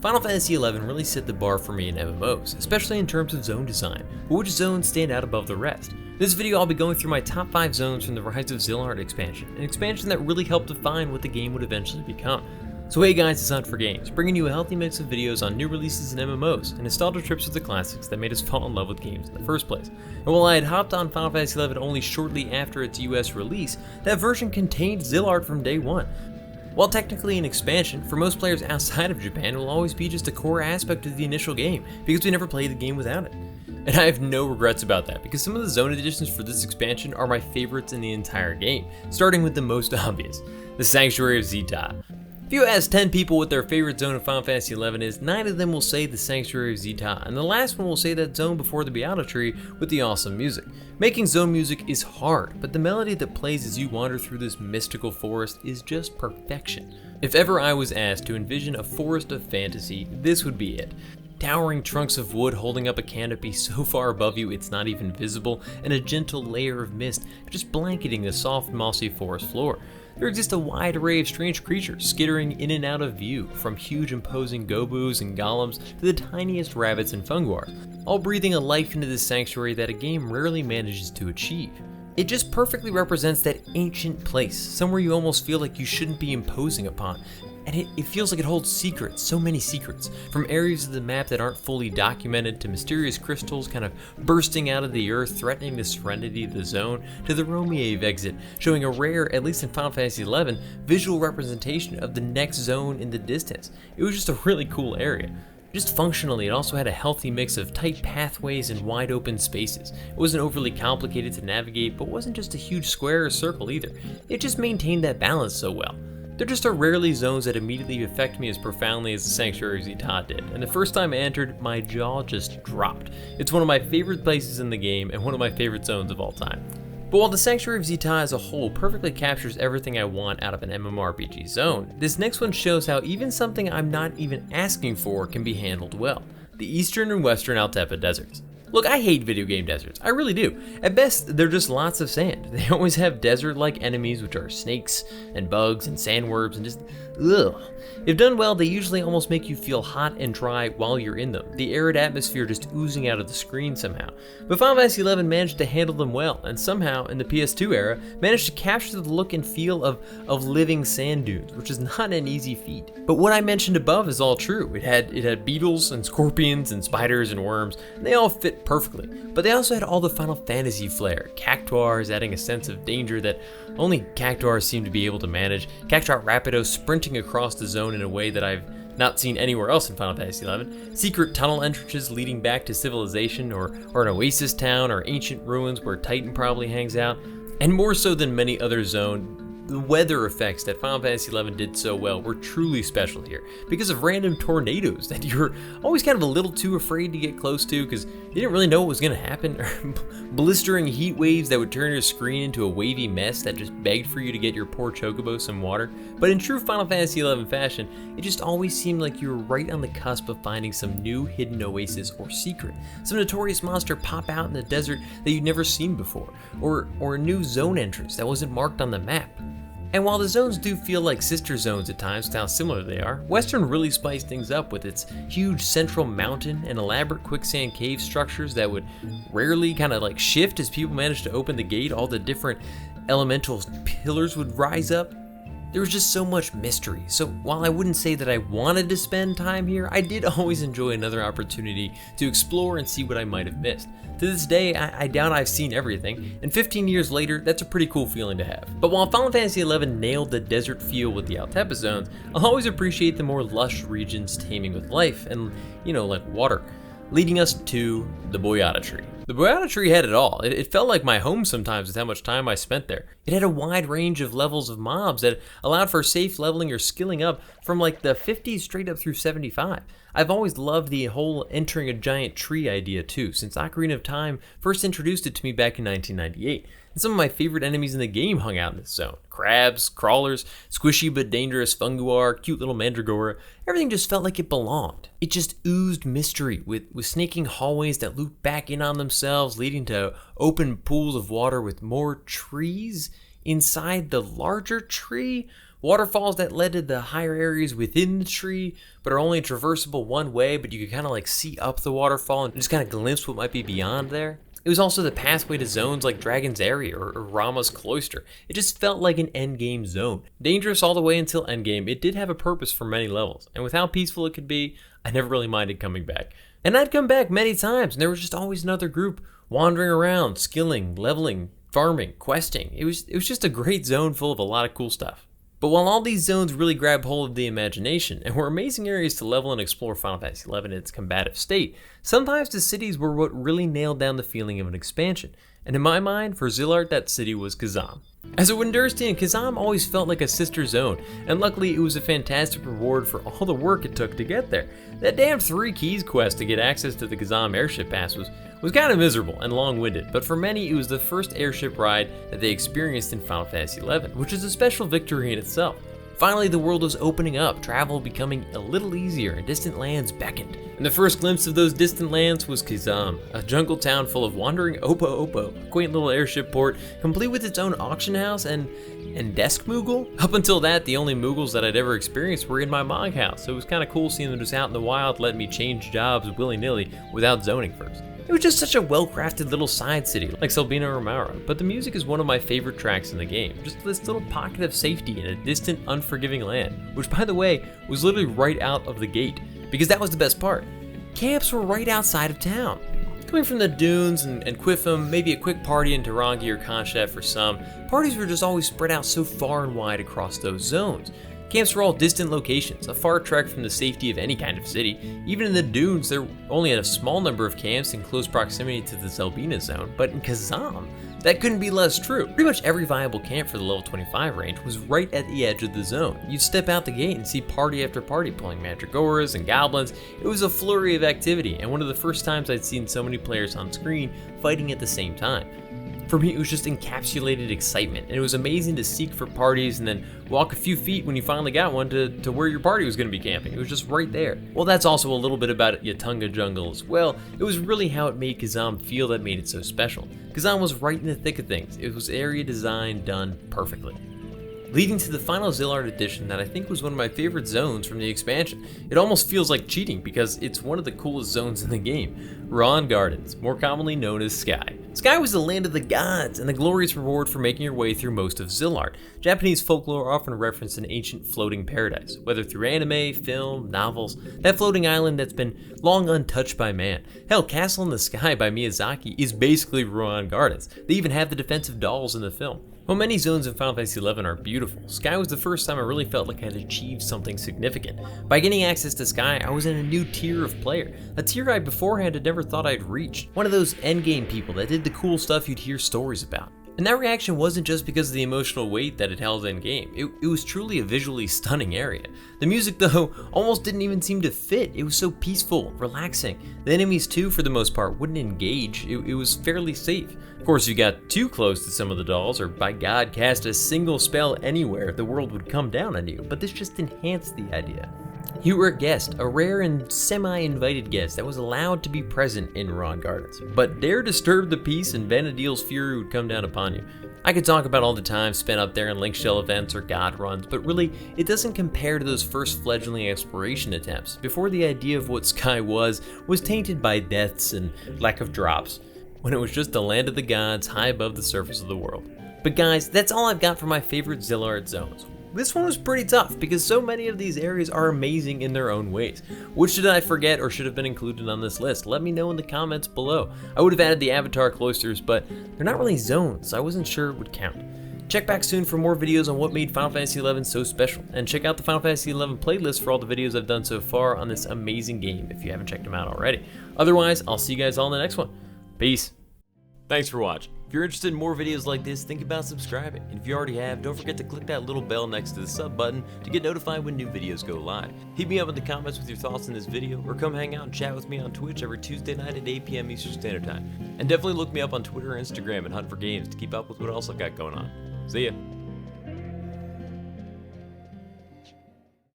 Final Fantasy XI really set the bar for me in MMOs, especially in terms of zone design, but which zones stand out above the rest. In this video I'll be going through my top 5 zones from the Rise of Zilart expansion, an expansion that really helped define what the game would eventually become. So hey guys, it's Hunt for Games, bringing you a healthy mix of videos on new releases in MMOs and nostalgia trips with the classics that made us fall in love with games in the first place. And while I had hopped on Final Fantasy XI only shortly after its US release, that version contained Zilart from day one. While technically an expansion, for most players outside of Japan it will always be just a core aspect of the initial game, because we never played the game without it. And I have no regrets about that, because some of the zone additions for this expansion are my favorites in the entire game, starting with the most obvious, the Sanctuary of Zita. If you ask 10 people what their favorite zone of Final Fantasy XI is, 9 of them will say the Sanctuary of Zita, and the last one will say that zone before the Boyata Tree with the awesome music. Making zone music is hard, but the melody that plays as you wander through this mystical forest is just perfection. If ever I was asked to envision a forest of fantasy, this would be it. Towering trunks of wood holding up a canopy so far above you it's not even visible, and a gentle layer of mist just blanketing the soft mossy forest floor. There exists a wide array of strange creatures skittering in and out of view, from huge imposing gobus and golems to the tiniest rabbits and funguars, all breathing a life into this sanctuary that a game rarely manages to achieve. It just perfectly represents that ancient place, somewhere you almost feel like you shouldn't be imposing upon. And it feels like it holds secrets, so many secrets, from areas of the map that aren't fully documented to mysterious crystals kind of bursting out of the earth threatening the serenity of the zone, to the Romiev exit, showing a rare, at least in Final Fantasy XI, visual representation of the next zone in the distance. It was just a really cool area. Just functionally, it also had a healthy mix of tight pathways and wide open spaces. It wasn't overly complicated to navigate, but wasn't just a huge square or circle either. It just maintained that balance so well. There just are rarely zones that immediately affect me as profoundly as the Sanctuary of Zita did, and the first time I entered, my jaw just dropped. It's one of my favorite places in the game, and one of my favorite zones of all time. But while the Sanctuary of Zita as a whole perfectly captures everything I want out of an MMORPG zone, this next one shows how even something I'm not even asking for can be handled well: the Eastern and Western Altepa deserts. Look, I hate video game deserts, I really do. At best, they're just lots of sand. They always have desert-like enemies, which are snakes and bugs and sandworms and just ugh. If done well, they usually almost make you feel hot and dry while you're in them, the arid atmosphere just oozing out of the screen somehow. But Final Fantasy XI managed to handle them well, and somehow, in the PS2 era, managed to capture the look and feel of living sand dunes, which is not an easy feat. But what I mentioned above is all true. It had beetles and scorpions and spiders and worms, and they all fit perfectly. But they also had all the Final Fantasy flair, cactuars adding a sense of danger that only cactuars seem to be able to manage, Cactuar Rapido sprinting across the zone in a way that I've not seen anywhere else in Final Fantasy XI, secret tunnel entrances leading back to civilization or an oasis town or ancient ruins where Titan probably hangs out, and more so than many other zones, the weather effects that Final Fantasy XI did so well were truly special here, because of random tornadoes that you're always kind of a little too afraid to get close to because you didn't really know what was going to happen, or blistering heat waves that would turn your screen into a wavy mess that just begged for you to get your poor chocobo some water. But in true Final Fantasy XI fashion, it just always seemed like you were right on the cusp of finding some new hidden oasis or secret, some notorious monster pop out in the desert that you'd never seen before, or a new zone entrance that wasn't marked on the map. And while the zones do feel like sister zones at times with how similar they are, Western really spiced things up with its huge central mountain and elaborate quicksand cave structures that would rarely kind of like shift as people managed to open the gate. All the different elemental pillars would rise up. There was just so much mystery. So while I wouldn't say that I wanted to spend time here, I did always enjoy another opportunity to explore and see what I might have missed. To this day, I doubt I've seen everything, and 15 years later, that's a pretty cool feeling to have. But while Final Fantasy XI nailed the desert feel with the Altepa zones, I'll always appreciate the more lush regions teeming with life and, like water, leading us to the Boyata Tree. The Boyata Tree had it all. It felt like my home sometimes with how much time I spent there. It had a wide range of levels of mobs that allowed for safe leveling or skilling up from like the 50s straight up through 75. I've always loved the whole entering a giant tree idea too, since Ocarina of Time first introduced it to me back in 1998. And some of my favorite enemies in the game hung out in this zone. Crabs, crawlers, squishy but dangerous funguar, cute little mandragora. Everything just felt like it belonged. It just oozed mystery with snaking hallways that looped back in on themselves, leading to open pools of water with more trees. inside the larger tree, waterfalls that led to the higher areas within the tree, but are only traversable one way, but you could kind of like see up the waterfall and just kind of glimpse what might be beyond there. It was also the pathway to zones like Dragon's Area or Rama's Cloister. It just felt like an endgame zone. Dangerous all the way until endgame, it did have a purpose for many levels, and with how peaceful it could be, I never really minded coming back. And I'd come back many times, and there was just always another group wandering around, skilling, leveling, farming, questing. It was just a great zone full of a lot of cool stuff. But while all these zones really grab hold of the imagination and were amazing areas to level and explore Final Fantasy XI in its combative state, sometimes the cities were what really nailed down the feeling of an expansion. And in my mind, for Zilart, that city was Chasm. As a Windurstian, Chasm always felt like a sister zone, and luckily it was a fantastic reward for all the work it took to get there. That damn 3 keys quest to get access to the Chasm airship pass was kind of miserable and long-winded, but for many it was the first airship ride that they experienced in Final Fantasy XI, which is a special victory in itself. Finally, the world was opening up, travel becoming a little easier, and distant lands beckoned. And the first glimpse of those distant lands was Chasm, a jungle town full of wandering Opo, a quaint little airship port, complete with its own auction house and desk Moogle. Up until that, the only Moogles that I'd ever experienced were in my Mog house, so it was kind of cool seeing them just out in the wild, letting me change jobs willy-nilly without zoning first. It was just such a well-crafted little side city, like Selbina or Maura, but the music is one of my favorite tracks in the game. Just this little pocket of safety in a distant, unforgiving land, which by the way, was literally right out of the gate, because that was the best part. Camps were right outside of town. Coming from the dunes and Qufim, maybe a quick party in Tarangi or Conchef for some, parties were just always spread out so far and wide across those zones. Camps were all distant locations, a far trek from the safety of any kind of city. Even in the dunes, there were only a small number of camps in close proximity to the Selbina zone, but in Chasm, that couldn't be less true. Pretty much every viable camp for the level 25 range was right at the edge of the zone. You'd step out the gate and see party after party pulling mandragoras and goblins. It was a flurry of activity, and one of the first times I'd seen so many players on screen fighting at the same time. For me, it was just encapsulated excitement, and it was amazing to seek for parties and then walk a few feet when you finally got one to where your party was going to be camping. It was just right there. Well, that's also a little bit about Yatunga Jungle as well. It was really how it made Chasm feel that made it so special. Chasm was right in the thick of things. It was area design done perfectly. Leading to the final Zilart edition that I think was one of my favorite zones from the expansion. It almost feels like cheating because it's one of the coolest zones in the game. Ruan Gardens, more commonly known as Sky. Sky was the land of the gods and the glorious reward for making your way through most of Zilart. Japanese folklore often referenced an ancient floating paradise, whether through anime, film, novels, that floating island that's been long untouched by man. Hell, Castle in the Sky by Miyazaki is basically Ruan Gardens. They even have the defensive dolls in the film. While many zones in Final Fantasy XI are beautiful, Sky was the first time I really felt like I had achieved something significant. By getting access to Sky, I was in a new tier of player, a tier I beforehand had never thought I'd reach. One of those endgame people that did the cool stuff you'd hear stories about. And that reaction wasn't just because of the emotional weight that it held in game. It was truly a visually stunning area. The music, though, almost didn't even seem to fit. It was so peaceful, relaxing. The enemies, too, for the most part, wouldn't engage. It was fairly safe. Of course, if you got too close to some of the dolls, or by God, cast a single spell anywhere, the world would come down on you. But this just enhanced the idea. You were a guest, a rare and semi-invited guest that was allowed to be present in Ruan Gardens. But dare disturb the peace and Vana'diel's fury would come down upon you. I could talk about all the time spent up there in Link Shell events or God runs, but really, it doesn't compare to those first fledgling exploration attempts, before the idea of what Sky was tainted by deaths and lack of drops, when it was just the land of the gods high above the surface of the world. But guys, that's all I've got for my favorite Zilart zones. This one was pretty tough because so many of these areas are amazing in their own ways. Which did I forget or should have been included on this list? Let me know in the comments below. I would have added the Avatar cloisters, but they're not really zones, so I wasn't sure it would count. Check back soon for more videos on what made Final Fantasy XI so special, and check out the Final Fantasy XI playlist for all the videos I've done so far on this amazing game if you haven't checked them out already. Otherwise, I'll see you guys all in the next one. Peace. Thanks for watching. If you're interested in more videos like this, think about subscribing. And if you already have, don't forget to click that little bell next to the sub button to get notified when new videos go live. Hit me up in the comments with your thoughts on this video, or come hang out and chat with me on Twitch every Tuesday night at 8 p.m. Eastern Standard Time. And definitely look me up on Twitter or Instagram and Hunt for Games to keep up with what else I've got going on. See ya.